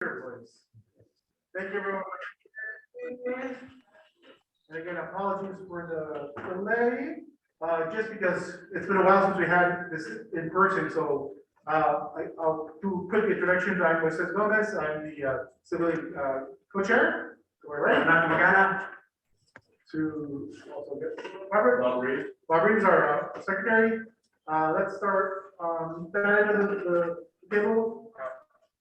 Please. Thank you, everyone. And again, apologies for the delay, just because it's been a while since we had this in person, so I'll do a quick introduction. I'm Moises Gomez. I'm the civilian co-chair. To my right, Nato Magana. To also get Robert. Bob Reeves, our secretary. Let's start that end of the table.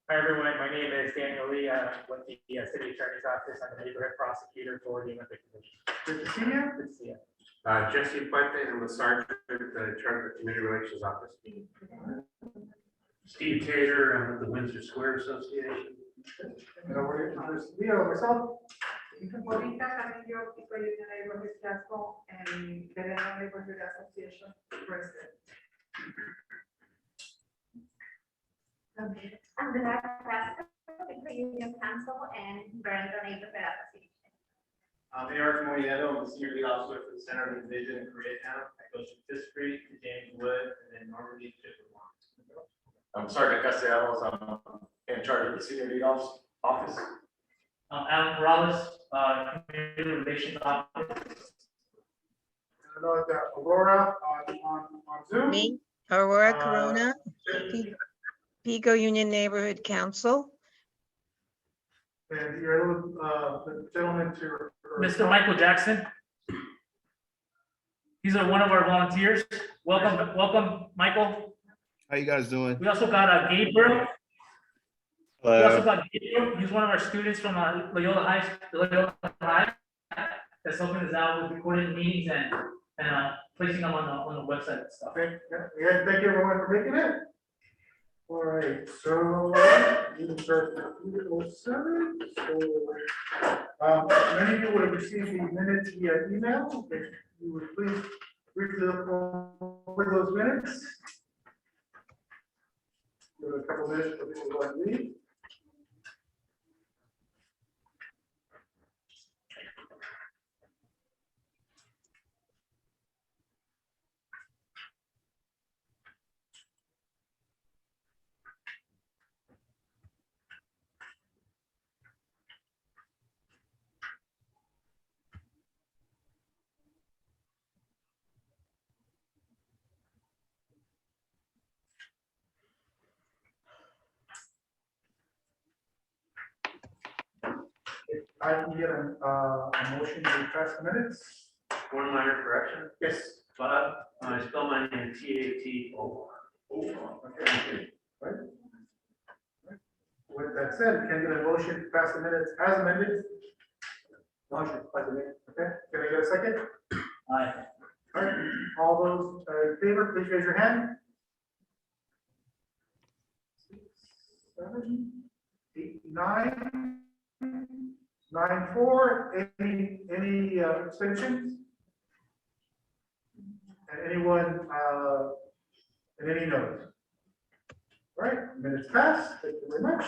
Hi, everyone. My name is Daniel Lee. I'm with the City Attorney's Office. I'm the neighborhood prosecutor for the Olympic Commission. Good to see you. Good to see you. Jesse Puente, I'm the sergeant in charge of the Community Relations Office. Steve Tater, I'm with the Windsor Square Association. And over here, there's Leo, myself. Ahorita también yo estoy en el Neighborhood Council and the Neighborhood Association president. I'm the president of the Union Council and Brenda Neighborhood Association. I'm Eric Morietto, I'm the senior lead officer for the Center of Division in Koreatown. I go to Fifth Street to James Wood and then Normandy to Vermont. I'm Sergeant Castellanos. I'm in charge of the senior lead office. Alan Morales, Community Relations Office. I know that Aurora on Zoom. Me, Aurora Uh, Corona, Pico Union Neighborhood Council. And you're the gentleman to. Mr. Michael Jackson. He's one of our volunteers. Welcome, Michael. How you guys doing? We also got Gabriel. We Hello. also got Gabriel. He's one of our students from Loyola High. That's helping us out with recording meetings and placing them on the website and stuff. Thank you everyone for making it. All right, so we can start with 07. So many of you would have received the minutes via email. If you would please briefly look over those minutes. Give it a couple minutes for people to leave. I can get a motion to pass the minutes. One minor correction, Yes. but I spell my name T-A-T-O-R. Okay. Right. With that said, can I get a motion to pass the minutes as amended? Motion, pass the minutes. Okay, can I get a second? Aye. All right, all those in favor, please raise your hand. 6, 7, 8, 9, 9, 4. Any abstentions? And anyone and any no's? All right, minutes passed. Thank you very much.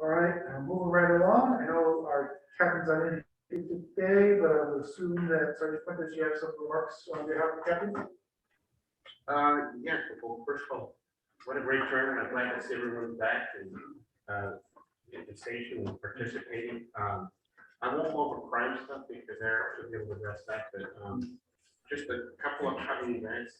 All right, moving right along. I know our captain's on today, but I would assume that Sergeant Fuentes, you have some remarks on behalf of the captain. Yeah, well, first of all, what a great tournament. I'm glad to see everyone back and in the station and participating. I won't go over crime stuff because Eric should be able to address that, but just a couple of upcoming events.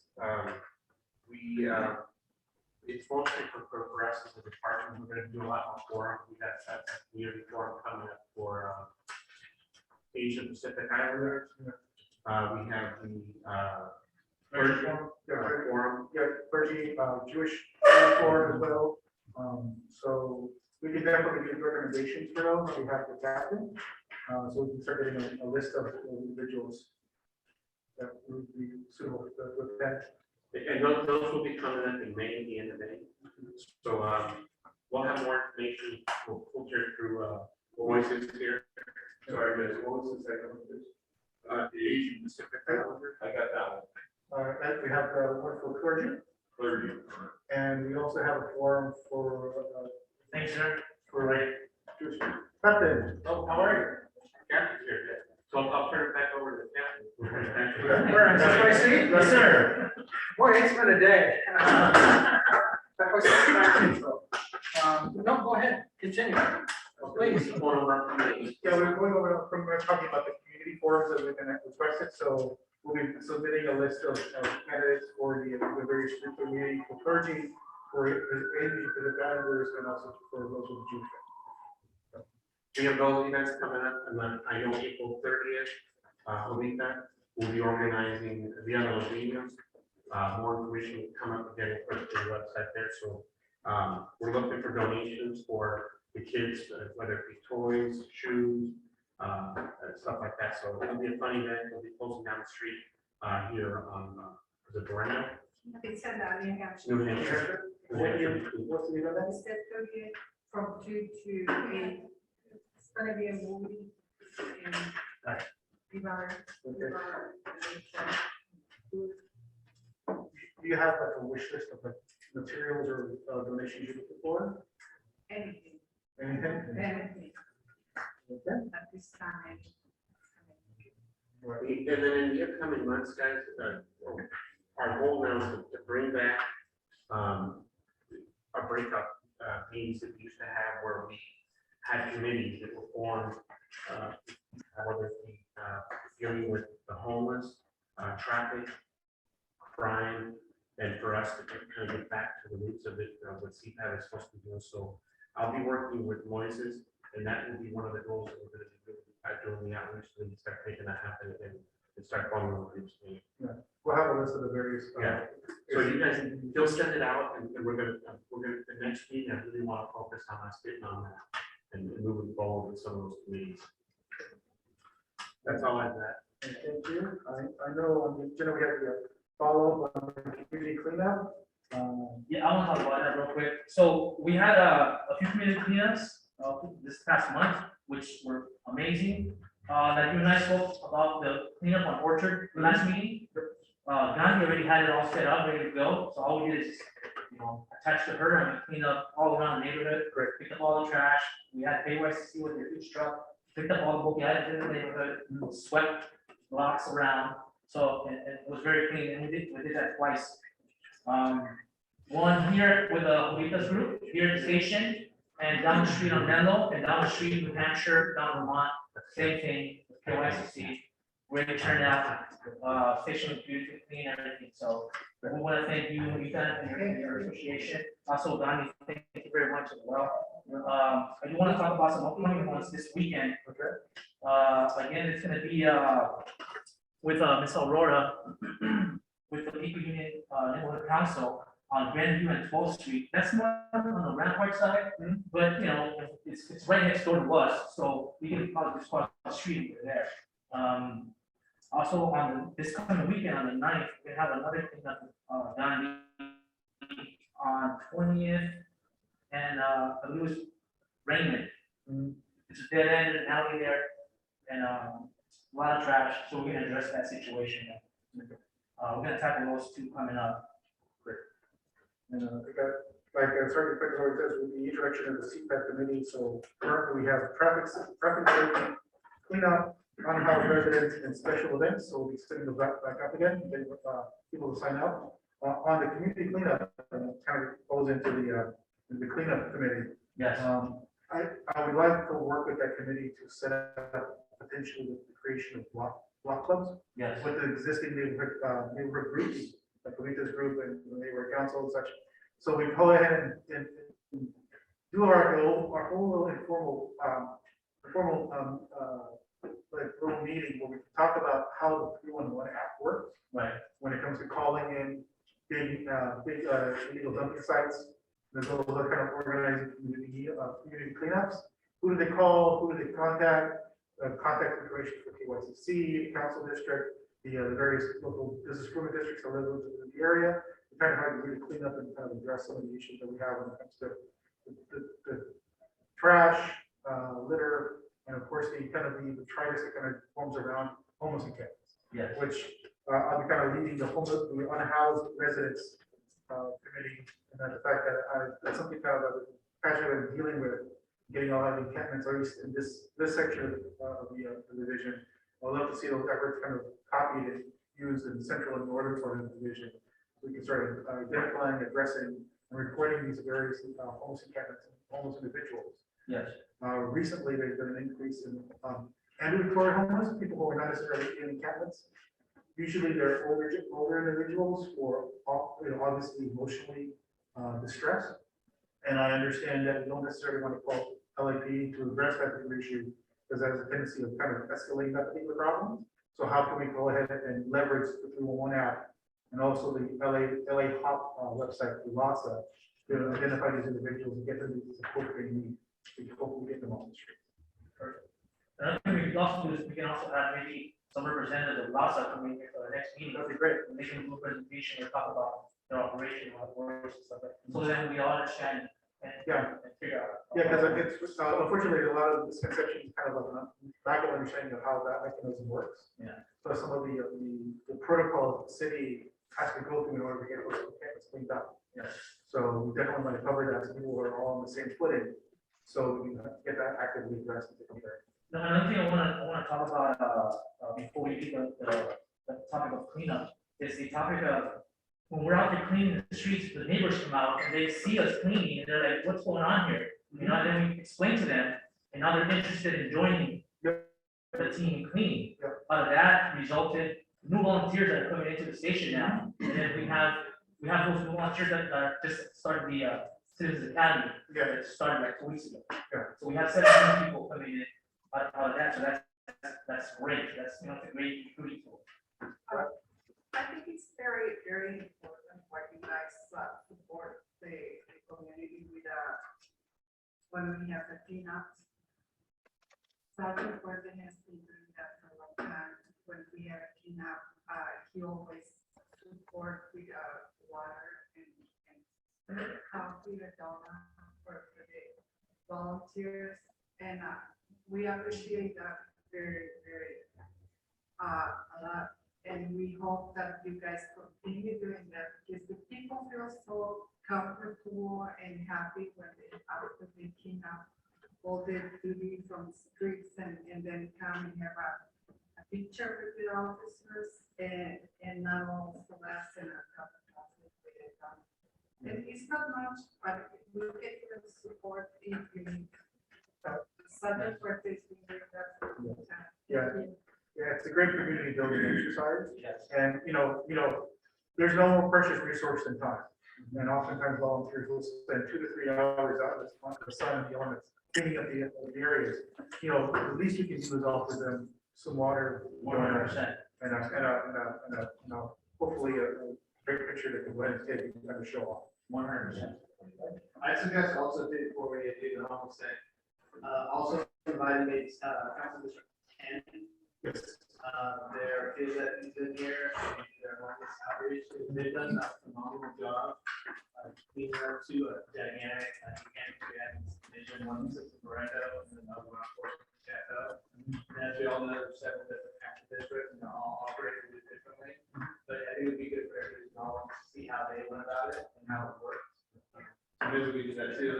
It's mostly for us as a department. We're going to do a lot more forum. We got a community forum coming up for Asia Pacific Islanders. We have the forum. Yeah, clergy, Jewish forum as well. So we can definitely give recommendations for those on behalf of the captain. So we can start getting a list of individuals that would be suitable with that. And those will be coming up in May, the end of May. So we'll have more information. We'll filter through voices here. Sorry, guys, what was the second one, please? The Asian Pacific Islander. I got that one. We have the one for clergy, Clergy. and we also have a forum for Thanks, sir. Jewish. Captain, Oh, how are you? Captain's here. So I'll turn it back over to the captain. That's what I see. Yes, sir. Boy, it's been a day. That was a intro. No point ahead, continue. Please. One of our committees. Yeah, we're going over, we're talking about the community forums that we've been requested, so we'll be submitting a list of candidates for the various group community for clergy, for the managers, and also for those with Jewish. We have those events coming up, and then I know April 30th, a week back, we'll be organizing the other meetings. More information will come up again, of course, to the website there, so we're looking for donations for the kids, whether it be toys, shoes, stuff like that, so it'll be a fun event, we'll be closing down the street here on, the Dorado, It's at the New Hampshire. New Hampshire. What's the event? It's at 30 from 2 to 8. It's gonna be a movie. And Right. Do you have like a wish list of the materials or donations you're looking for? anything, Anything? anything Okay. at this time. Right. And then in the upcoming months, guys, our goal now is to bring back our breakout meetings that we used to have where we had committees that were formed, whether it be dealing with the homeless, traffic, crime, and for us to kind of get back to the roots of it, what C-PAB is supposed to be doing. So I'll be working with Moises, and that will be one of the goals that we're going to be doing the outreach, so we start making that happen and start forming those groups. We'll have a list of the various. Yeah. So you guys, you'll send it out, and we're gonna, the next meeting, I really want to focus on us getting on that and moving forward with some of those committees. That's all I've got. Thank you. I know on the agenda we have the follow-up on the community cleanup. Yeah, I want to talk about that real quick. So we had a few community cleanups this past month, which were amazing. That you and I spoke about the cleanup on Orchard last meeting. Gandhi already had it all set up, ready to go. So all we did is, attach to her and we cleaned up all around the neighborhood. Great. Picked up all the trash. We had KYC with their huge truck. Picked up all the bulky items in the neighborhood, swept blocks around. So it was very clean, and we did that twice. One here with the Jovita's group, here at the station, and down the street on Menlo, and down the street in New Hampshire, down Vermont, same thing, with KYCC. Great turnout, station was beautifully clean, and everything, so we want to thank you, Rita, and your association. Also, Donnie, thank you very much as well. I do want to talk about some upcoming ones this weekend. Okay. Again, it's gonna be, with, Miss Aurora, with the People Union, Neighborhood Council on Grandview and 12th Street. That's more on the Rampart side, but, it's right next door to us, so we can probably just cross the street over there. Also on this coming weekend, on the 9th, we have another thing that, done on 20th and, I believe it was Raymond. It's a dead end and alley there, and, a lot of trash, so we're gonna address that situation. We're gonna tackle those two coming up. And like certain things always says, with the introduction of the C-PAB committee, so currently we have traffic safety, cleanup, on-house residents and special events, so we'll be setting those back up again, then people will sign up. On the community cleanup, kind of goes into the cleanup committee. Yes. I would like to work with that committee to set up potentially the creation of block clubs Yes. with the existing neighborhood groups, like Comita's group and the neighborhood council and such. So we go ahead and do our whole little informal, like little meeting where we talk about how the 311 app works Right. when it comes to calling in big illegal dumping sites, as well as kind of organizing community cleanups. Who do they call? Who do they contact? Contact information for KYCC, council district, the various local business improvement districts that live in the area. We kind of have to really clean up and kind of address some of the issues that we have when it comes to the trash, litter, and of course the kind of the tritis that kind of forms around homeless encampments. Yes. Which I'll be kind of leading the unhoused residents committee, and the fact that that's something kind of passionate in dealing with, getting all of the encampments, at least in this section of the division. I'd love to see those efforts kind of copied and used in central and northern part of the division. We can start identifying, addressing, and reporting these various homeless encampments homeless individuals. Yes. Recently, there's been an increase in ambulatory homeless, people who are not necessarily in encampments. Usually they're older individuals who are, obviously emotionally distressed. And I understand that we don't necessarily want to call LAP to address that particular issue, because that has a tendency of kind of escalating that particular problem. So how can we go ahead and leverage the 311 app and also the LA Hop website, the LASA, to identify these individuals and get them the support they need to hopefully get them on the street. Another thing we can also do is we can also have maybe some representatives of LASA coming here for the next meeting. That'd be great. And they can do a presentation or talk about their operation, how it works and stuff like that. So then we all understand and. Yeah. And figure out. Yeah, because it's, unfortunately, a lot of misconceptions, kind of like a lack of understanding of how that mechanism works. Yeah. So some of the protocol the city has to go through in order to get those campus cleaned up. Yes. So we definitely want to cover that, so people are all on the same footing, so we can get that actively addressed and taken care of. Now, another thing I wanna talk about, before we leave the topic of cleanup, is the topic of, when we're out there cleaning the streets, the neighbors come out and they see us cleaning, and they're like, what's going on here? You know, and then we explain to them, and now they're interested in joining the team in cleaning. Yep. Out of that resulted new volunteers that are coming into the station now, and then we have those new volunteers that just started the Citizens Academy. Yeah. That started like 2 weeks ago. Yeah. So we have 17 people coming in out of that, so that's great, that's, you know, it's a great recruiting tool. I think it's very, very important what you guys support the community with, when we have the cleanups. Sergeant Fuerte has been doing that for a long time. When we have cleanup, he always support with, water and coffee, the donut for the volunteers. And, we appreciate that very, very, a lot. And we hope that you guys continue doing that, because the people feel so comfortable and happy when they after they clean up all the duty from streets and then come and have a picture with the officers and not all the last and a couple of classes. And it's not much, but we get the support if you need. Subject for this, that's a good time. Yeah. Yeah, it's a great community building exercise. Yes. And, there's no more precious resource than time. And oftentimes volunteers will spend 2 to 3 hours out in the sun and the elements, cleaning up the areas. The least you can do is offer them some water. 100%. And hopefully a great picture that can go ahead and take and kind of show off. 100%. I suggest also too, before we do the homeless thing, also invited Council District 10. Yes. Their field that is in here, and their homeless outreach, they've done a phenomenal job. Cleaning up to a gigantic, vision, one is Loretto, and another one, of course, Chateau. And as we all know, there's several different council districts, and they're all operating differently. But I think it would be good for everybody to know, to see how they went about it and how it works. So maybe we do that too.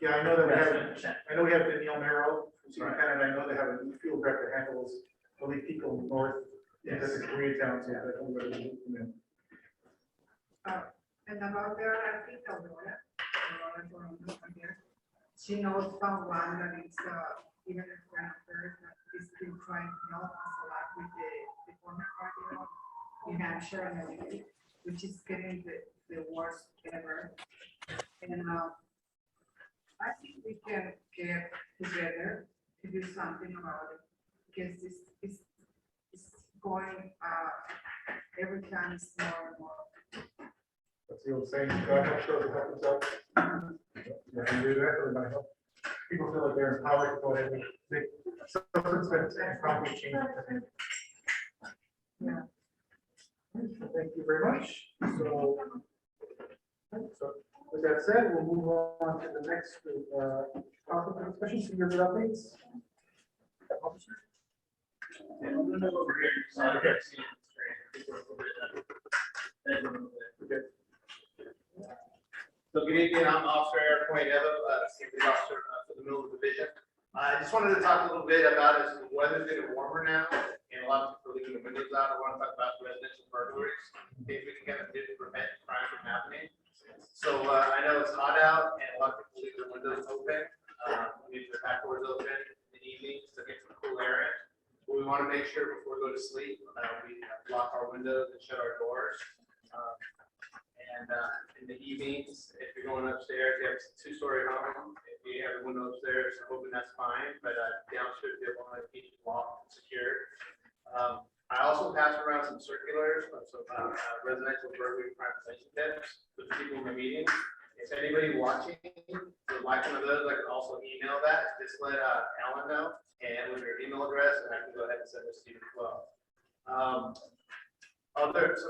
Yeah, I know that we have, 100%. we have Danielle Merrill from Superintendent. I know they have a new field rep that handles only people north, into the Koreatown, so that everybody will come in. And about there, I think Aurora, she knows someone that is, even a friend of hers, that is still trying to help us a lot with the former party of New Hampshire and everything, which is getting the worst ever. And, I think we can get together to do something about it, because this is going, every time it's more and more. That's the old saying, God helps those who help themselves. Yeah, you do that, everybody help. People feel like they're empowered to go ahead and make substance and probably change. Yeah. Thank you very much. So with that said, we'll move on to the next topic of discussion, senior updates. Officer? Okay. So good evening, I'm Officer Eric Pointello, Safety Officer for the Middle Division. I just wanted to talk a little bit about as the weather's getting warmer now, and a lot of people are leaving the windows out. I want to talk about residential burglaries, things we can kind of do to prevent crime from happening. So I know it's hot out, and a lot of people leave their leave the back doors open in the evenings to get some cool air in. But we want to make sure before we go to sleep, we lock our windows and shut our doors. And in the evenings, if you're going upstairs, you have a two-story home. If you have a window upstairs, open, that's fine. But downstairs, you want to keep it locked and secure. I also pass around some circulars of some residential burglary crime prevention tips with people in the meeting. If anybody watching would like one of those, I can also email that. Just let Alan know and with your email address, and I can go ahead and send this to you as well. Some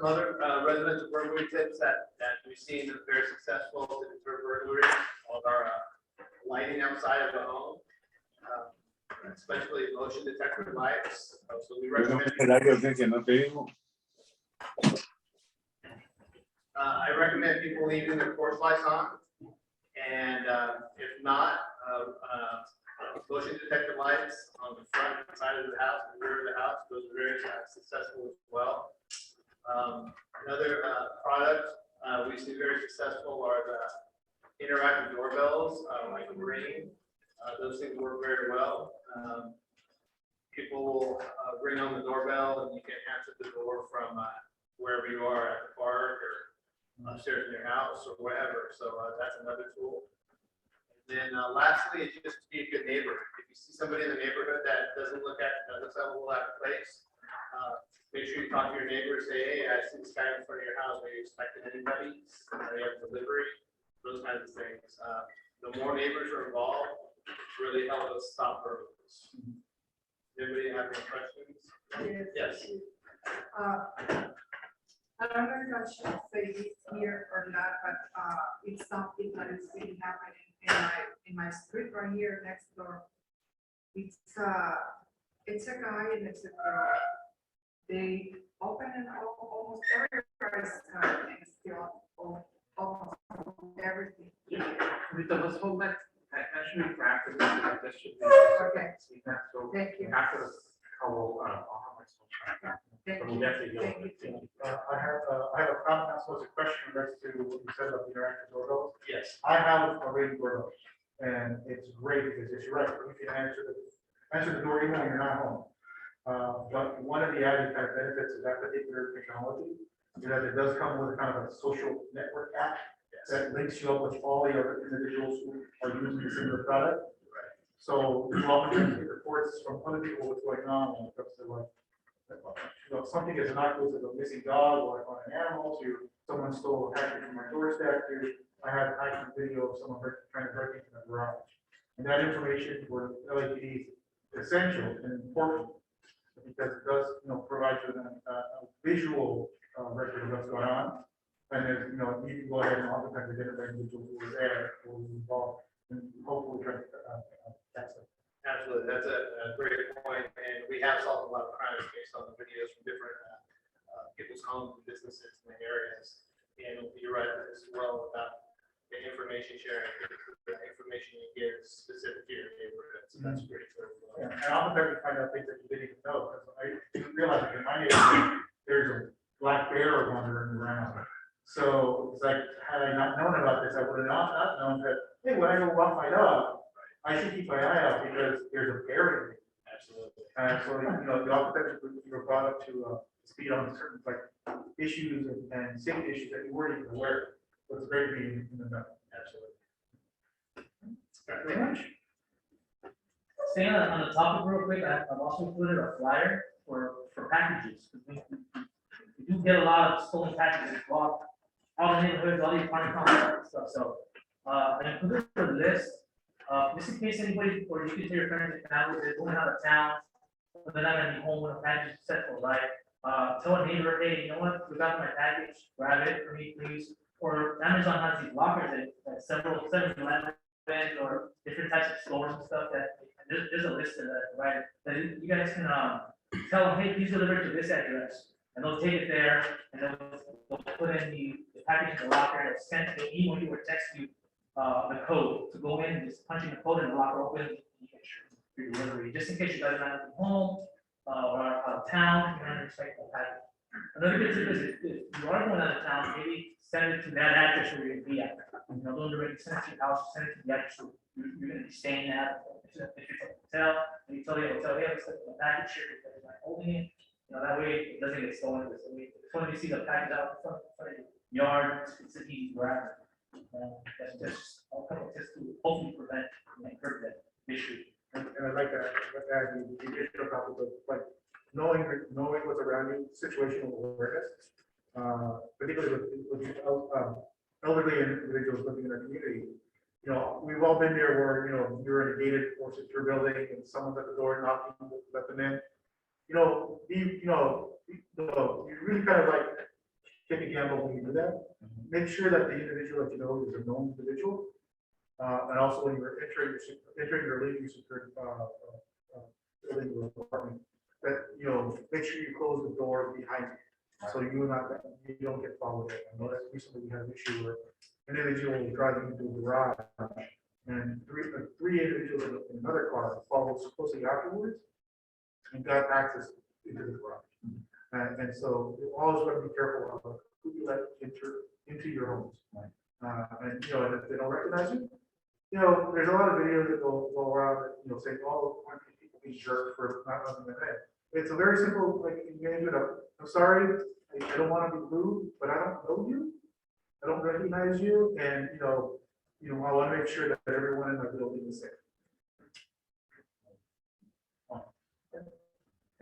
other residential burglary tips that we've seen that are very successful to deter burglary are lighting outside of the home. Especially motion detector lights. So we recommend. I recommend people leaving their porch lights on, and if not, motion detector lights on the front side of the house, the rear of the house. Those are very successful as well. Another product we see very successful are the interactive doorbells, like Ring. Those things work very well. People will ring on the doorbell and you can answer the door from wherever you are at the park or upstairs in your house or wherever. So that's another tool. And then lastly, it's just to be a good neighbor. If you see somebody in the neighborhood that doesn't look like a little out of place, make sure you talk to your neighbor, say, hey, I see this guy in front of your house. Are you expecting anybody? Are you have delivery? Those kinds of things. The more neighbors are involved, really help us stop burglaries. Anybody have any questions? Yes. I don't know if I should say this here or not, but it's something that is really happening in my street right here next door. It's a guy and it's a girl. They open and almost everybody's and still almost everything. Let's hold that. Actually, practice this should be. Okay. So Thank you. after how Thank we'll you. definitely go. Thank you. I have a comment, as well as a question in regards to what you said about the interactive doorbells. Yes. I have a Ring doorbell, and it's great because it's right. You can answer the door even when you're not home. But one of the added kind of benefits of that particular technology is that it does come with a kind of a social network app that links you up with all the other individuals who are using the similar product. So you often get reports from other people what's going on when it comes to something as innocuous as a missing dog or on an animal to someone stole a package from my doorstep to I had a video of someone trying to break into the garage. And that information for LAPD is essential and important because it does, provide you with a visual record of what's going on. And then, you can go ahead and oftentimes identify individuals who were there or were involved and hopefully try to catch them. Absolutely, that's a great point, and we have solved a lot of crimes based on the videos from different people's homes and businesses in the areas. And you're right as well about the information sharing, the information you give is specific to your neighborhood, so that's great. Yeah, and oftentimes you find out things that you didn't even know, because I didn't realize that in my neighborhood, there's a black bear wandering around. So it's like, had I not known about this, I would have not known that, hey, when I go walk my dog, I should keep my eye out because there's a bear in it. Absolutely. So, the oftentimes you were brought up to speed on certain issues and safety issues that you weren't even aware of. So it's great to be in the know. Absolutely. Thank you very much. Staying on the topic real quick, I've also included a flyer for packages. We do get a lot of stolen packages, all the neighborhoods, all the apartment complexes and stuff, so, I included a list, just in case anybody, or you can tell your friends and family, they're going out of town, or they're not gonna be home when a package is set for, right? Tell a neighbor, hey, you know what, we got my package, grab it for me, please. Or Amazon has these lockers that several 7-Eleven or different types of stores and stuff that, there's a list of that, right? That you guys can, tell them, hey, please deliver to this address. And they'll take it there, and then they'll put in the package in the locker, and send the email you or text you the code to go in and just punch in the code and the locker open. And you get your delivery, just in case you guys are not at home or out of town, you're not expecting a package. Another good tip is if you are going out of town, maybe send it to that address where you're gonna be at. You know, don't direct, send it to your house, send it to the address where you're gonna be staying at. If it's a hotel, and you tell the hotel, yeah, it's like a package here, because I'm holding it. You know, that way it doesn't get stolen. So when you see the package out in front of your yard, it's an easy grab. That's just, I'll come just to hopefully prevent and curb that issue. And I like that, the issue about the, like, knowing what's around you, situational awareness. Particularly with elderly individuals living in our community. You know, we've all been there where, you know, you're in a gated or secure building and someone's at the door knocking, let them in. You know, you really kind of like take a gamble when you do that. Make sure that the individual that you know is a known individual. And also when you're entering or leaving your secure building or apartment, that, you know, make sure you close the door behind you. So you don't get followed. I know that recently we had an issue where an individual was driving into a garage and three individuals in another car followed closely afterwards and got access into the garage. And so you always want to be careful of who you let into your homes. And, you know, and if they don't recognize you, you know, there's a lot of videos that go around that, you know, saying, oh, why can't people be jerks for not letting them in? It's a very simple, like, you get I'm sorry, I don't want to be rude, but I don't know you. I don't recognize you, and, you know, I want to make sure that everyone in my building is safe.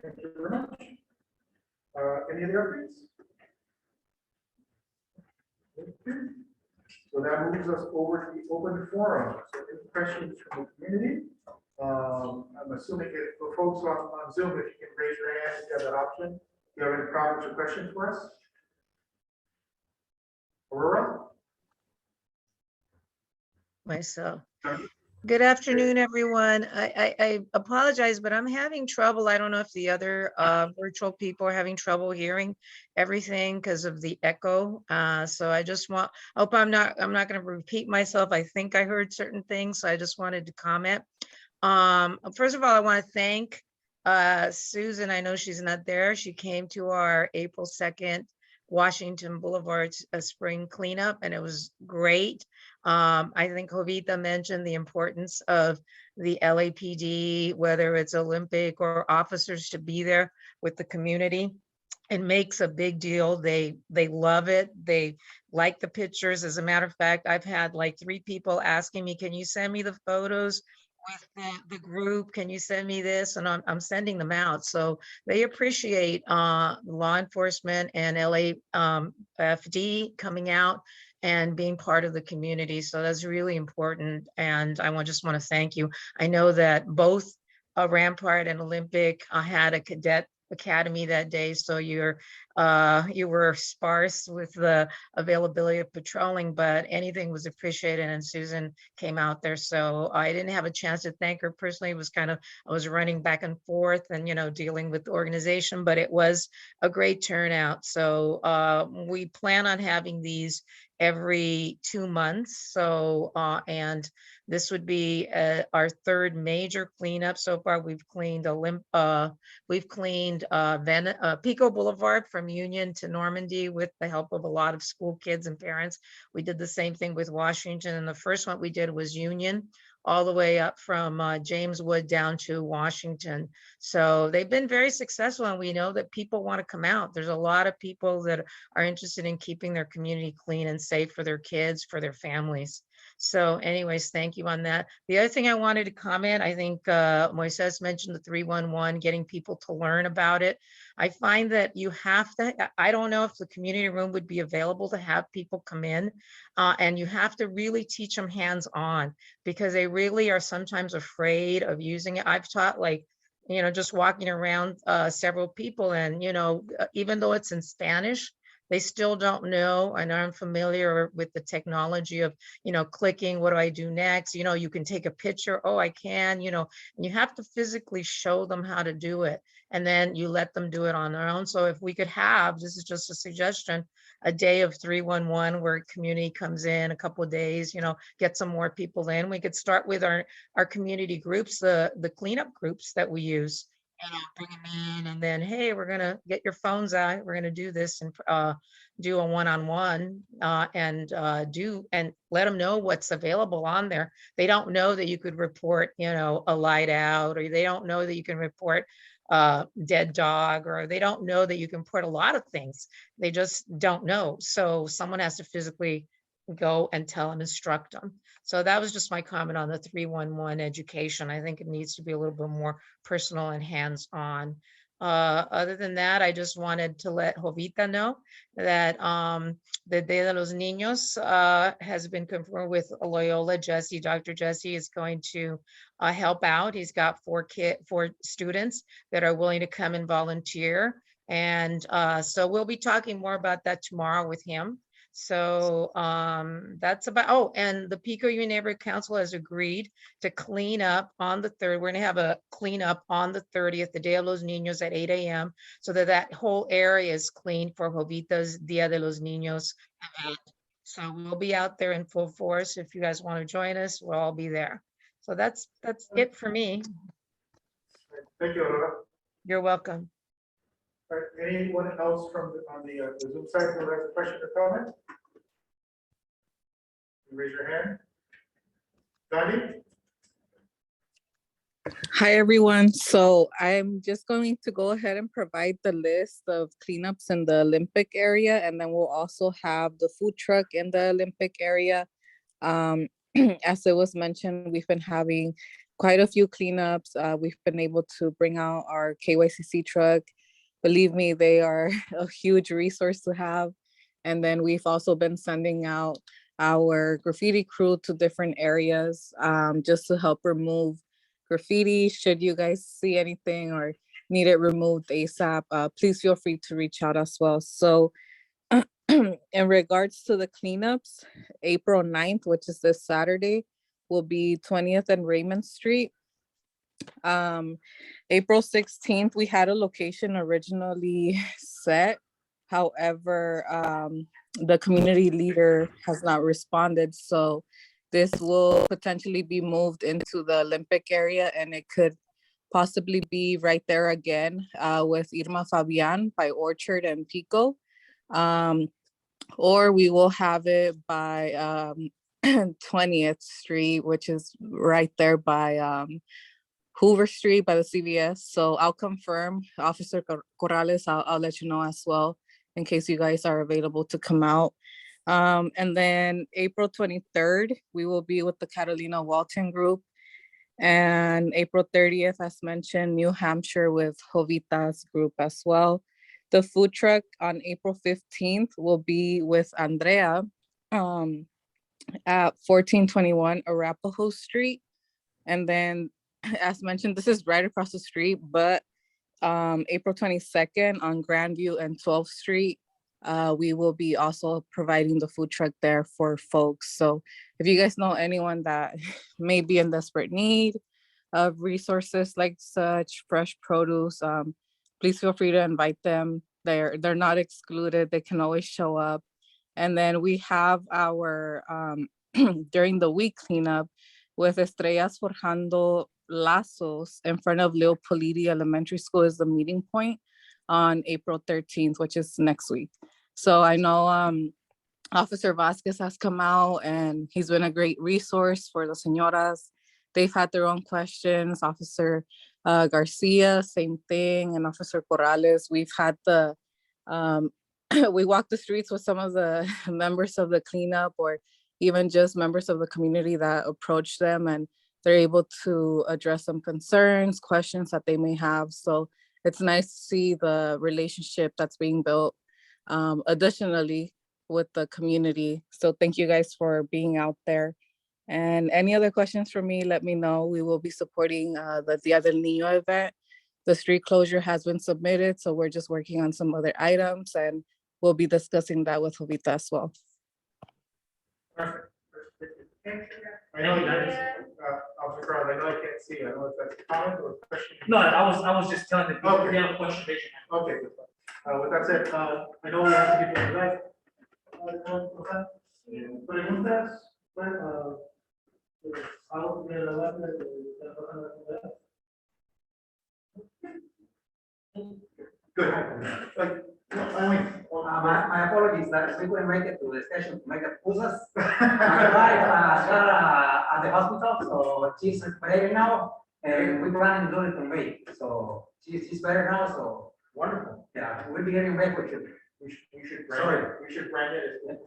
Thank you very much. Any other updates? Okay. So that moves us over to the open forum. So any questions from the community? I'm assuming if for folks on Zoom, if you can raise your hand, you have that option. Do you have any comments or questions for us? Aurora? Myself. Good afternoon, everyone. I apologize, but I'm having trouble. I don't know if the other virtual people are having trouble hearing everything because of the echo. So I just hope I'm not going to repeat myself. I think I heard certain things, so I just wanted to comment. First of all, I want to thank Susan. I know she's not there. She came to our April 2nd Washington Boulevard spring cleanup, and it was great. I think Jovita mentioned the importance of the LAPD, whether it's Olympic or officers, to be there with the community. It makes a big deal. They love it. They like the pictures. As a matter of fact, I've had like 3 people asking me, can you send me the photos with the group? Can you send me this? And I'm sending them out. So they appreciate law enforcement and LAFD coming out and being part of the community. So that's really important. And I just want to thank you. I know that both Rampart and Olympic had a cadet academy that day, so you were sparse with the availability of patrolling, but anything was appreciated, and Susan came out there. So I didn't have a chance to thank her personally. It was I was running back and forth and, you know, dealing with the organization, but it was a great turnout. So we plan on having these every 2 months. So and this would be our 3rd major cleanup so far. We've cleaned Pico Boulevard from Union to Normandy with the help of a lot of school kids and parents. We did the same thing with Washington, and the first one we did was Union, all the way up from James Wood down to Washington. So they've been very successful, and we know that people want to come out. There's a lot of people that are interested in keeping their community clean and safe for their kids, for their families. So anyways, thank you on that. The other thing I wanted to comment, I think Moises mentioned the 311, getting people to learn about it. I find that you have to, I don't know if the community room would be available to have people come in, and you have to really teach them hands-on, because they really are sometimes afraid of using it. I've taught, like, you know, just walking around several people, and, you know, even though it's in Spanish, they still don't know and aren't familiar with the technology of, you know, clicking, what do I do next? You know, you can take a picture, oh, I can, you know, and you have to physically show them how to do it. And then you let them do it on their own. So if we could have, this is just a suggestion, a day of 311 where community comes in a couple of days, you know, get some more people in. We could start with our community groups, the cleanup groups that we use. bring them in, and then, hey, we're gonna get your phones out, we're gonna do this, and do a one-on-one, and let them know what's available on there. They don't know that you could report, a light out, or they don't know that you can report dead dog, or they don't know that you can report a lot of things. They just don't know. So someone has to physically go and tell them, instruct them. So that was just my comment on the 311 education. I think it needs to be a little bit more personal and hands-on. Other than that, I just wanted to let Jovita know that the Dia de los Niños has been confirmed with Loyola. Dr. Jesse is going to help out. He's got four students that are willing to come and volunteer. And so we'll be talking more about that tomorrow with him. So that's about, and the Pico Union Neighborhood Council has agreed to clean up on the 3rd. We're gonna have a cleanup on the 30th, the Dia de los Niños at 8 a.m. so that whole area is clean for Jovita's Dia de los Niños event. So we'll be out there in full force. If you guys want to join us, we'll all be there. So that's it for me. Thank you, Aurora. You're welcome. All right, anyone else from on the Zoom side who has a question or comment? Raise your hand. Gandhi? Hi, everyone. So I'm just going to go ahead and provide the list of cleanups in the Olympic area, and then we'll also have the food truck in the Olympic area. As it was mentioned, we've been having quite a few cleanups. We've been able to bring out our KYCC truck. Believe me, they are a huge resource to have. And then we've also been sending out our graffiti crew to different areas just to help remove graffiti. Should you guys see anything or need it removed ASAP, please feel free to reach out as well. So in regards to the cleanups, April 9th, which is this Saturday, will be 20th and Raymond Street. April 16th, we had a location originally set. However, the community leader has not responded. So this will potentially be moved into the Olympic area, and it could possibly be right there again with Irma Fabian by Orchard and Pico. Or we will have it by 20th Street, which is right there by Hoover Street by the CVS. So I'll confirm, Officer Corrales, I'll let you know as well in case you guys are available to come out. And then April 23rd, we will be with the Catalina Walton group. And April 30th, as mentioned, New Hampshire with Jovita's group as well. The food truck on April 15th will be with Andrea at 1421 Arapahoe Street. And then, as mentioned, this is right across the street, but April 22nd on Grandview and 12th Street, we will be also providing the food truck there for folks. So if you guys know anyone that may be in desperate need of resources like such, fresh produce, please feel free to invite them. They're not excluded. They can always show up. And then we have our during the week cleanup with Estrellas Forjando Lazos in front of Leo Politi Elementary School is the meeting point on April 13th, which is next week. So I know Officer Vasquez has come out and he's been a great resource for the señoras. They've had their own questions. Officer Garcia, same thing, and Officer Corrales. We've had we walked the streets with some of the members of the cleanup or even just members of the community that approach them, and they're able to address some concerns, questions that they may have. So it's nice to see the relationship that's being built additionally with the community. So thank you guys for being out there. And any other questions for me, let me know. We will be supporting the Dia del Niño event. The street closure has been submitted, so we're just working on some other items, and we'll be discussing that with Jovita as well. Perfect. I know that is, Officer Carl, I know I can't see. I don't know if that's a comment or a question. No, I was just telling the people, Okay. if you have a question, raise your hand. Okay, good. With that said, I know we have to get to the right. Preguntas, bueno, algo de la Good. Like, My apologies that we couldn't make it to the station to make the puzzles. My wife got at the hospital, so she's recuperating now, and we plan to do it in May. So she's better now, so wonderful. yeah, we'll be getting back with you. We should Sorry. brand it, we should brand it as.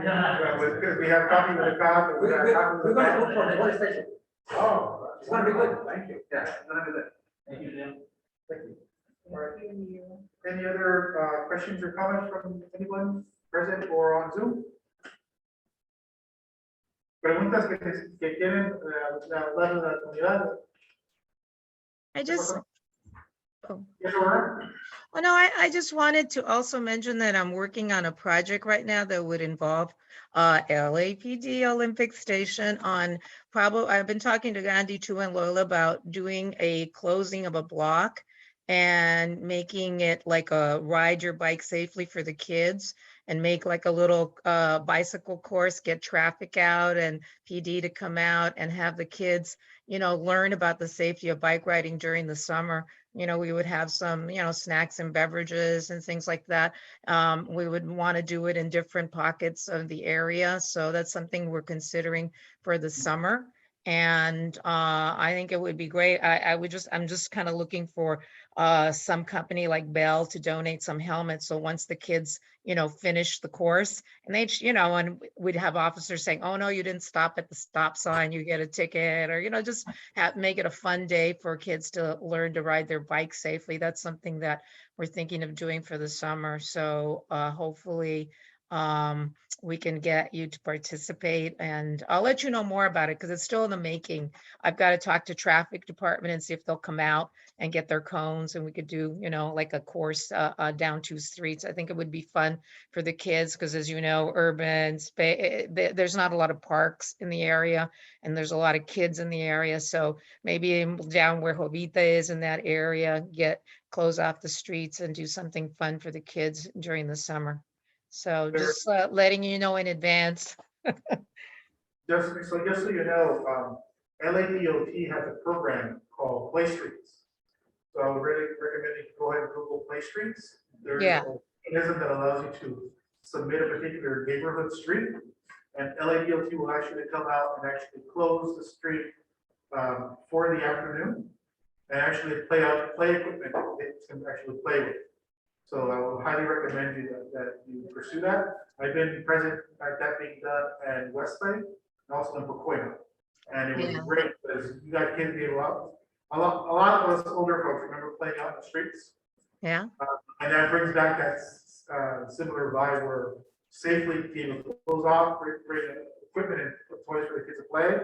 Yeah. Because we have copies of the cop. and we have copies of We're the gonna look cop. for the whole station. Oh. It's gonna be good. Thank you. Yeah, it's gonna be good. Thank you, Jim. Thank you. All right. Any other questions or comments from anyone present or on Zoom? Preguntas que quieren hablar de la comunidad. I just, Yes, Aurora? oh no, I just wanted to also mention that I'm working on a project right now that would involve LAPD Olympic Station on probably, I've been talking to Gandhi too and Lola about doing a closing of a block and making it like a ride your bike safely for the kids and make like a little bicycle course, get traffic out and PD to come out and have the kids, you know, learn about the safety of bike riding during the summer. You know, we would have some, you know, snacks and beverages and things like that. We would want to do it in different pockets of the area. So that's something we're considering for the summer. And I think it would be great. I'm just kind of looking for some company like Bell to donate some helmets. So once the kids, you know, finish the course and they, you know, and we'd have officers saying, oh no, you didn't stop at the stop sign, you get a ticket, or, you know, just make it a fun day for kids to learn to ride their bike safely. That's something that we're thinking of doing for the summer. So hopefully we can get you to participate, and I'll let you know more about it because it's still in the making. I've got to talk to traffic department and see if they'll come out and get their cones, and we could do, you know, like a course down 2 streets. I think it would be fun for the kids because, as you know, urban space, there's not a lot of parks in the area, and there's a lot of kids in the area. So maybe down where Jovita is in that area, close off the streets and do something fun for the kids during the summer. So just letting you know in advance. Just so you know, LADOT has a program called Play Streets. So I would really recommend you go ahead and Google Play Streets. There's Yeah. a mechanism that allows you to submit a particular neighborhood street, and LADOT will actually come out and actually close the street for the afternoon and actually play equipment it can actually play with. So I would highly recommend you that you pursue that. I've been present at that being done at West Bay and also in Pacoima. And it was Yeah. great because you got kids being out. A lot of us older folks remember playing out in the streets. Yeah. And that brings back that similar vibe where safely being able to close off, bring equipment and toys for the kids to play.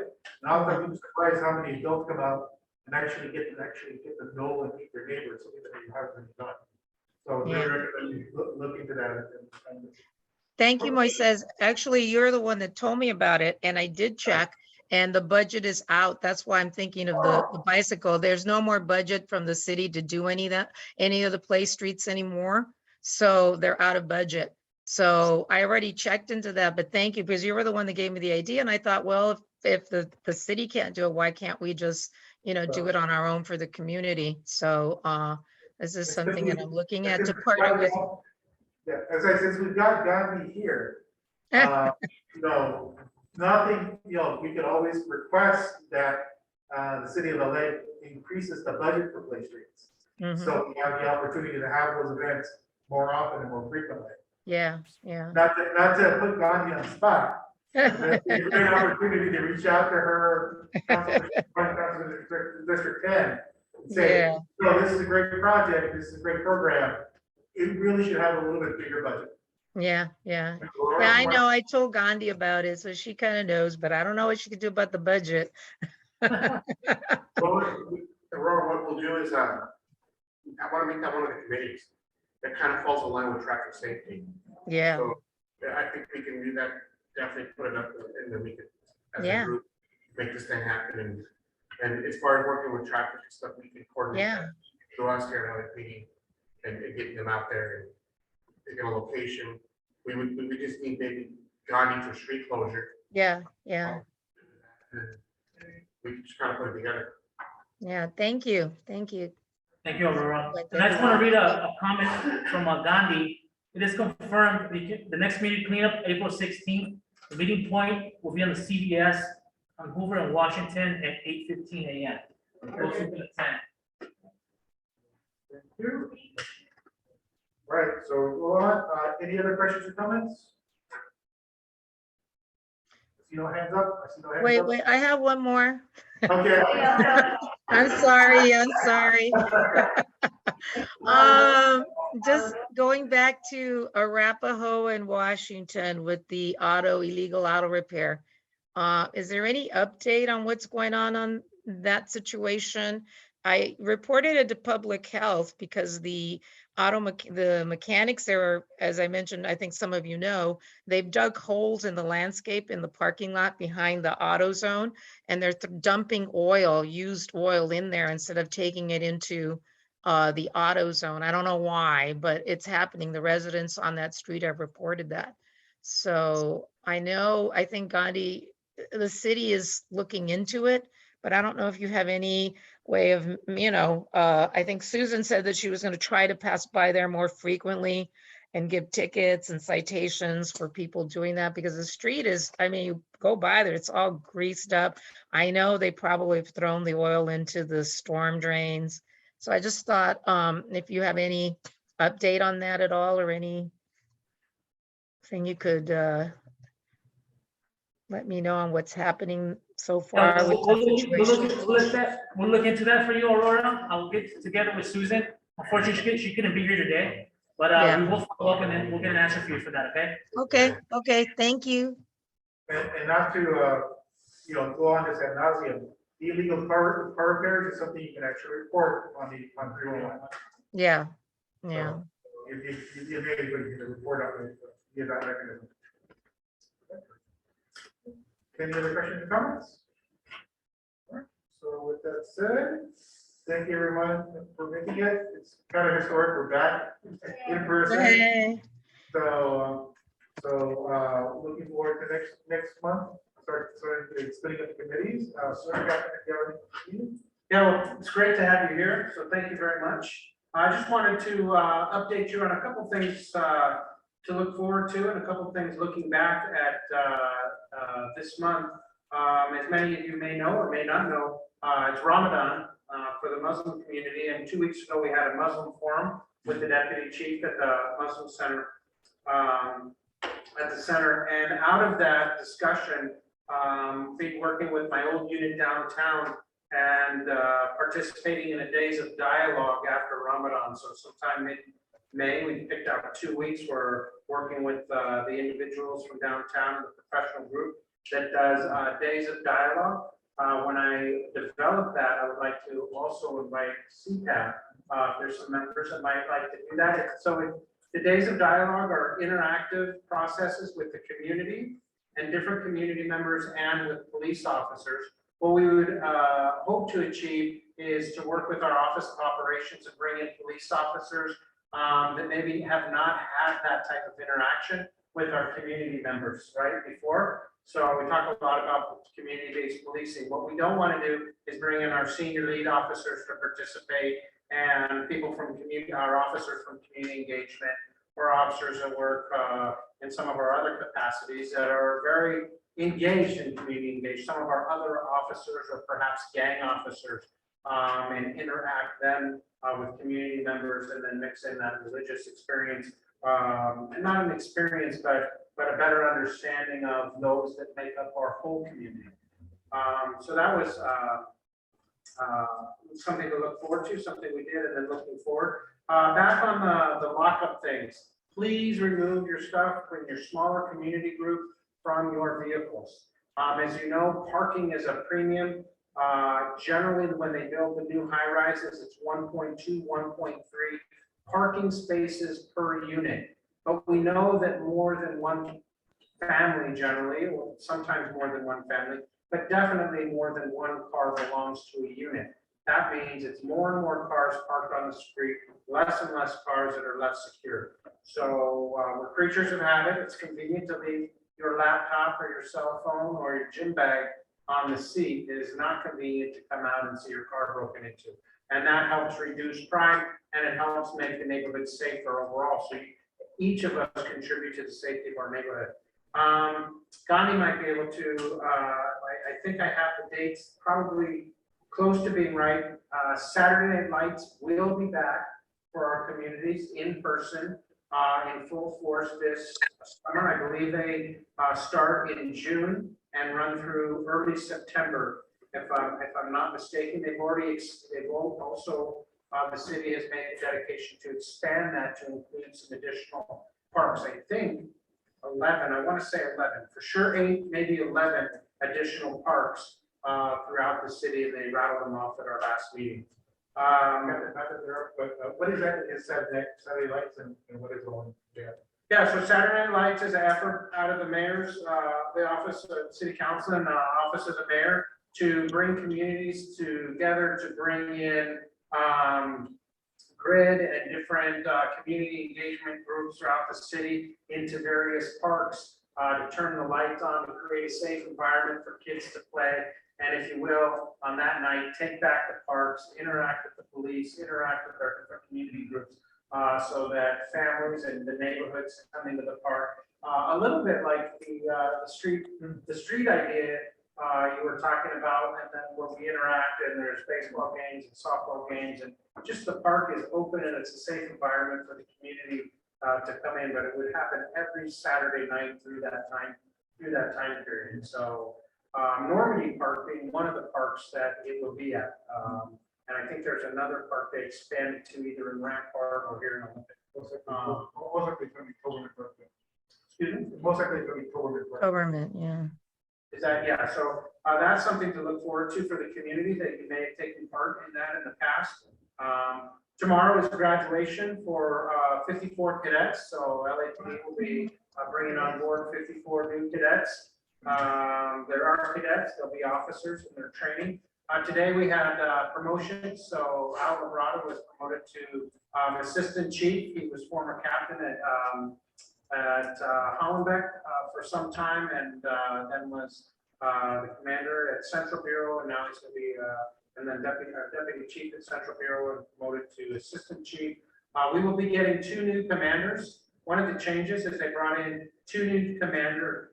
And I'm surprised how many adults come out and actually get to know and meet their neighbors, something that you haven't done. So Yeah. really recommend you look into that. And Thank you, Moises. Actually, you're the one that told me about it, and I did check, and the budget is out. That's why I'm thinking of the bicycle. There's no more budget from the city to do any of the play streets anymore. So they're out of budget. So I already checked into that, but thank you, because you were the one that gave me the idea, and I thought, well, if the city can't do it, why can't we just, you know, do it on our own for the community? So this is something that I'm looking at to partner with. yeah, as I said, since we've got Gandhi here, you know, nothing, you know, we could always request that the city of LA increases the budget for play streets. Mhm. So we have the opportunity to have those events more often and more frequently. Yeah, yeah. Not to put Gandhi on the spot. But it's a great opportunity to reach out to her, District 10, and say, Yeah. no, this is a great project, this is a great program. It really should have a little bit bigger budget. Yeah, yeah. Yeah, I know. I told Gandhi about it, so she kind of knows, but I don't know what she could do about the budget. Well, Aurora, what we'll do is, I want to make that one of the committees that kind of falls in line with traffic safety. Yeah, So yeah, I think we can do that, definitely put it up in the weekend as a Yeah. group, make this thing happen. And as far as working with traffic and stuff, we can coordinate Yeah. that through us here at LAPD and getting them out there and picking a location. We just need maybe Gandhi for street closure. yeah, yeah, And we can just kind of put it together. yeah. Thank you. Thank you. Thank you, Aurora. And I just want to read a comment from Gandhi. It is confirmed, the next meeting cleanup, April 16th. The meeting point will be on the CVS on Hoover and Washington at 8:15 a.m. Those who can attend. Thank you. All right, so go on. Any other questions or comments? I see no hands up. I see no hands Wait, up. wait, I have one more. Okay. I'm sorry. Just going back to Arapahoe and Washington with the illegal auto repair. Is there any update on what's going on that situation? I reported it to public health because the mechanics there are, as I mentioned, I think some of you know, they've dug holes in the landscape in the parking lot behind the auto zone, and they're dumping used oil in there instead of taking it into the auto zone. I don't know why, but it's happening. The residents on that street have reported that. So I think Gandhi, the city is looking into it, but I don't know if you have any way of, I think Susan said that she was going to try to pass by there more frequently and give tickets and citations for people doing that, because the street is, you go by there, it's all greased up. I know they probably have thrown the oil into the storm drains. So I just thought, if you have any update on that at all, or anything you could let me know on what's happening so far with the situation. We'll look into that for you, Aurora. I'll get together with Susan. Unfortunately, she couldn't be here today, but Yeah. we will follow up and then we'll get an answer for you for that, okay? Okay, thank you. And not to, go on this ad nauseum, illegal car repairs is something you can actually report on 311. Yeah. So if you anybody can report on it, give that mechanism. Any other questions or comments? All right, so with that said, thank you everyone for making it. It's kind of historic. We're back in person. Hey. So looking forward to next month. Start splitting up the committees. Yeah, well, it's great to have you here, so thank you very much. I just wanted to update you on a couple things to look forward to and a couple things looking back at this month. As many of you may know or may not know, it's Ramadan for the Muslim community, and 2 weeks ago we had a Muslim forum with the deputy chief at the Muslim Center, and out of that discussion, been working with my old unit downtown and participating in a days of dialogue after Ramadan. So sometime mid-May, we picked out 2 weeks. We're working with the individuals from downtown, the professional group that does days of dialogue. When I develop that, I would like to also invite C-PAB. If there's some members that might like to do that. So the days of dialogue are interactive processes with the community and different community members and with police officers. What we would hope to achieve is to work with our Office of Operations and bring in police officers that maybe have not had that type of interaction with our community members, right, before. So we talk a lot about community-based policing. What we don't want to do is bring in our senior lead officers to participate and people from community, our officers from community engagement, or officers that work in some of our other capacities that are very engaged in community engaged. Some of our other officers are perhaps gang officers and interact them with community members and then mix in that religious experience, and not an experience, but a better understanding of those that make up our whole community. So that was something to look forward to, something we did, and then looking forward. Back on the lockup things, please remove your stuff from your smaller community group from your vehicles. As you know, parking is a premium. Generally, when they build the new high rises, it's 1.2, 1.3 parking spaces per unit. But we know that more than one family generally, or sometimes more than one family, but definitely more than one car belongs to a unit. That means it's more and more cars parked on the street, less and less cars that are less secure. So we're creatures of habit. It's convenient to leave your laptop or your cell phone or your gym bag on the seat, it is not convenient to come out and see your car broken into. And that helps reduce crime and it helps make the neighborhood safer overall. So each of us contribute to the safety of our neighborhood. Gandhi might be able to, I think I have the dates probably close to being right. Saturday Night Lights will be back for our communities in person, in full force this summer. I believe they start in June and run through early September. If I'm not mistaken, they've also, the city has made a dedication to expand that to include some additional parks. I think 11, I want to say 11, for sure 8, maybe 11 additional parks throughout the city, and they rattled them off at our last meeting. What is that? Is Saturday Lights and what is going there? Yeah, so Saturday Night Lights is an effort out of the mayor's, the office of city council and the office of the mayor to bring communities together, to bring in grid and different community engagement groups throughout the city into various parks to turn the lights on, to create a safe environment for kids to play. And if you will, on that night, take back the parks, interact with the police, interact with our different community groups, so that families and the neighborhoods come into the park. A little bit like the street idea you were talking about, and then when we interact and there's baseball games and softball games, and just the park is open and it's a safe environment for the community to come in, but it would happen every Saturday night through that time period. So Normandy Park being one of the parks that it will be at. And I think there's another park they expanded to either in Rampart or here in Olympic. Most likely it's going to be government. Excuse me? Most likely it's going to be government. Government, yeah. Is that, yeah, so that's something to look forward to for the community, that you may have taken part in that in the past. Tomorrow is graduation for 54 cadets, so LAPD will be bringing on board 54 new cadets. There are cadets, there'll be officers in their training. Today we had promotions, so Al Labrada was promoted to assistant chief. He was former captain at Hollenbeck for some time, and then was the commander at Central Bureau, and now he's going to be and then deputy chief at Central Bureau and promoted to assistant chief. We will be getting 2 new commanders. One of the changes is they brought in 2 new commanders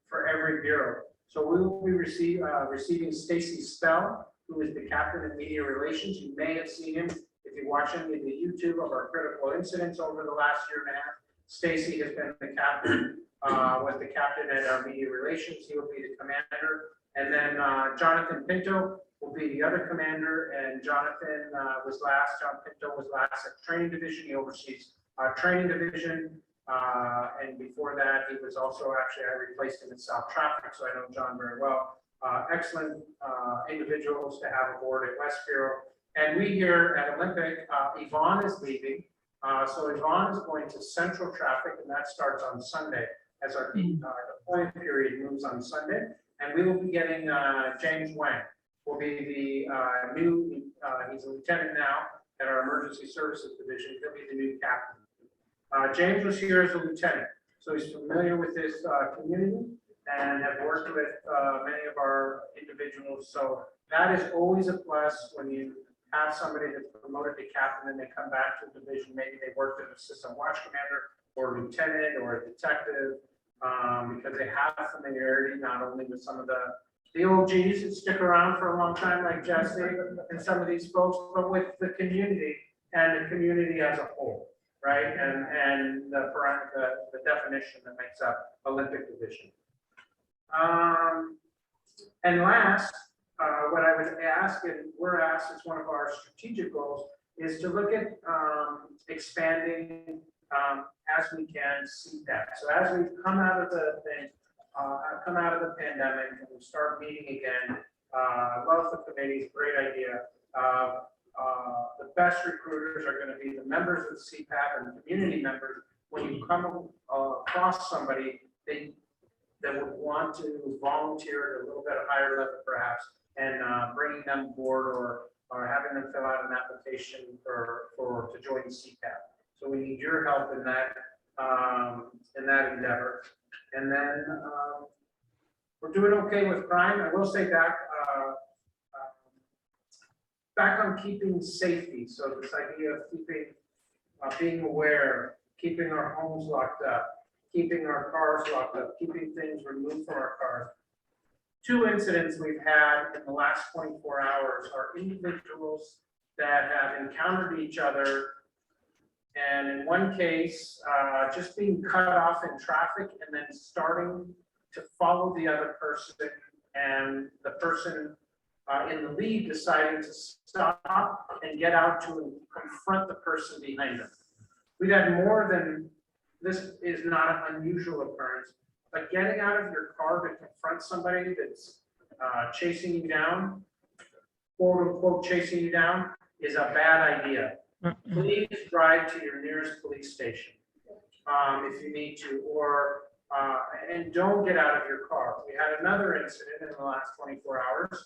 for every bureau. So we will be receiving Stacy Spell, who is the captain of media relations. You may have seen him if you're watching the YouTube of our critical incidents over the last year and a half. Stacy has been the captain, was the captain at our media relations. He will be the commander. And then Jonathan Pinto will be the other commander. And Jonathan John Pinto was last at training division. He oversees training division. And before that, he was also actually, I replaced him in South Traffic, so I know John very well. Excellent individuals to have aboard at West Bureau. And we here at Olympic, Yvonne is leaving. So Yvonne is going to Central Traffic, and that starts on Sunday as our deployment period moves on Sunday. And we will be getting James Wang, will be the new, he's a lieutenant now at our emergency services division. He'll be the new captain. James was here as a lieutenant, so he's familiar with this community and have worked with many of our individuals. So that is always a plus when you have somebody that's promoted to captain and they come back to a division. Maybe they worked as assistant watch commander or lieutenant or a detective, because they have familiarity not only with some of the OGs that stick around for a long time, like Jesse and some of these folks, but with the community and the community as a whole. Right, and the definition that makes up Olympic division. And last, what I would ask, and we're asked as one of our strategic goals, is to look at expanding as we can C-PAB. So as we've come out of the pandemic and we start meeting again, love the committee's great idea. The best recruiters are going to be the members of the C-PAB and the community members. When you come across somebody that would want to volunteer at a little bit higher level perhaps, and bringing them aboard or having them fill out an application to join the C-PAB. So we need your help in that endeavor. And then we're doing okay with crime. I will say back on keeping safety. So this idea of keeping, being aware, keeping our homes locked up, keeping our cars locked up, keeping things removed from our cars. 2 incidents we've had in the last 24 hours are individuals that have encountered each other. And in one case, just being cut off in traffic and then starting to follow the other person, and the person in the lead deciding to stop and get out to confront the person behind them. We've had more than, this is not an unusual occurrence, but getting out of your car to confront somebody that's chasing you down, quote unquote chasing you down, is a bad idea. Please drive to your nearest police station if you need to, or and don't get out of your car. We had another incident in the last 24 hours.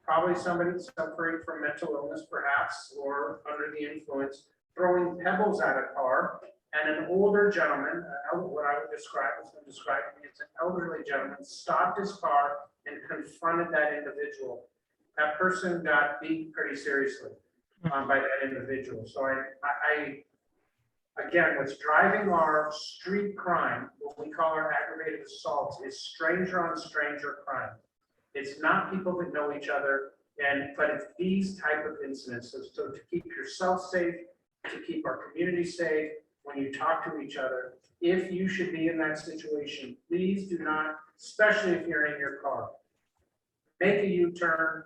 Probably somebody suffering from mental illness, perhaps, or under the influence, throwing pebbles at a car, and an older gentleman, what I would describe as been described to me as an elderly gentleman, stopped his car and confronted that individual. That person got beat pretty seriously by that individual. So I again, what's driving our street crime, what we call our aggravated assaults, is stranger on stranger crime. It's not people that know each other, but it's these type of incidents. So to keep yourself safe, to keep our community safe, when you talk to each other, if you should be in that situation, please do not, especially if you're in your car, make a U-turn,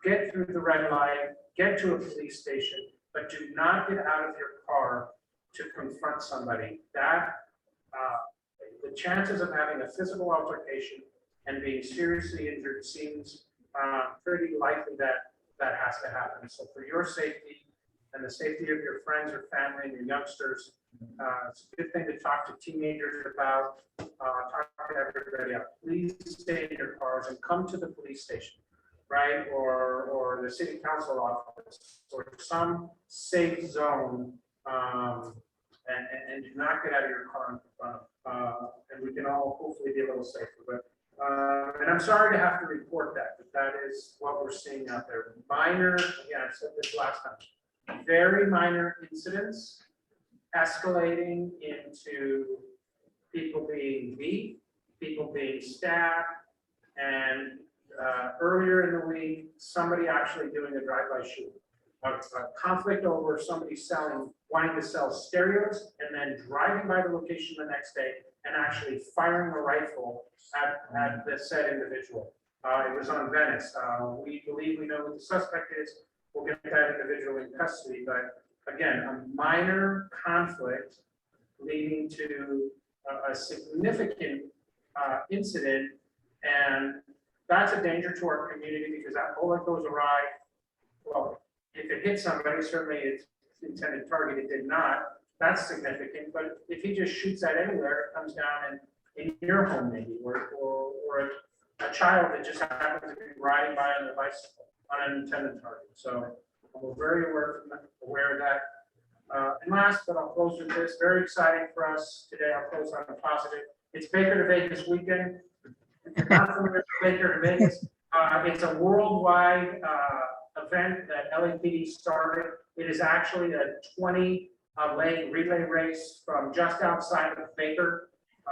get through the red light, get to a police station, but do not get out of your car to confront somebody. That the chances of having a physical altercation and being seriously injured seems pretty likely that that has to happen. So for your safety and the safety of your friends or family and your youngsters, it's a good thing to talk to teenagers about, talk to everybody out. Please stay in your cars and come to the police station, right? Or the city council office or some safe zone, and do not get out of your car in front of, and we can all hopefully be a little safer. But and I'm sorry to have to report that, but that is what we're seeing out there. Minor, again, I said this last time, very minor incidents escalating into people being beat, people being stabbed, and earlier in the week, somebody actually doing a drive-by shooting. A conflict over somebody wanting to sell stereos and then driving by the location the next day and actually firing a rifle at the said individual. It was on Venice. We believe we know who the suspect is. We'll get that individual in custody, but again, a minor conflict leading to a significant incident, and that's a danger to our community because that bullet goes awry. Well, if it hits somebody, certainly it's intended target, it did not. That's significant, but if he just shoots at anywhere, it comes down in your home maybe, or a child that just happens to be riding by on their bicycle, unintended target. So we're very aware of that. And last, but I'll close with this, very exciting for us today. I'll close on a positive. It's Baker to Vegas weekend. If you're not familiar with Baker to Vegas, it's a worldwide event that LAPD started. It is actually a 20-lane relay race from just outside of Baker,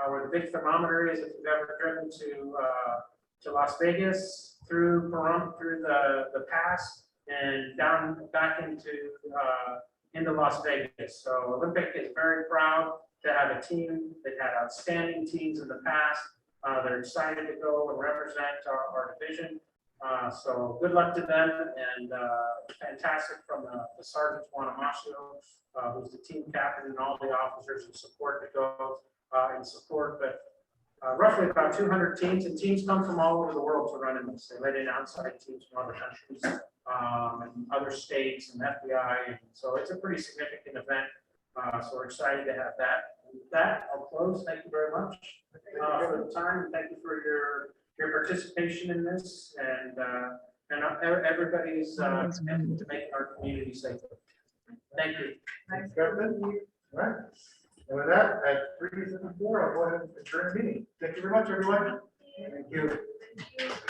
where the big thermometer is. If you've ever driven to Las Vegas, through Pahrump, through the pass, and down back into Las Vegas. So Olympic is very proud to have a team that had outstanding teams in the past. They're excited to go and represent our division. So good luck to them, and fantastic from the Sergeant Juan Amacio, who's the team captain, and all the officers in support to go in support. But roughly about 200 teams, and teams come from all over the world to run in this. They let in outside teams from other countries and other states and FBI. And so it's a pretty significant event. So we're excited to have that. And with that, I'll close. Thank you very much for the time, and thank you for your participation in this, and everybody's committed to making our community safer. Thank you. Thanks, Government. All right. And with that, at 3:54, I'll go ahead and adjourn the meeting. Thank you very much, everyone. Thank you.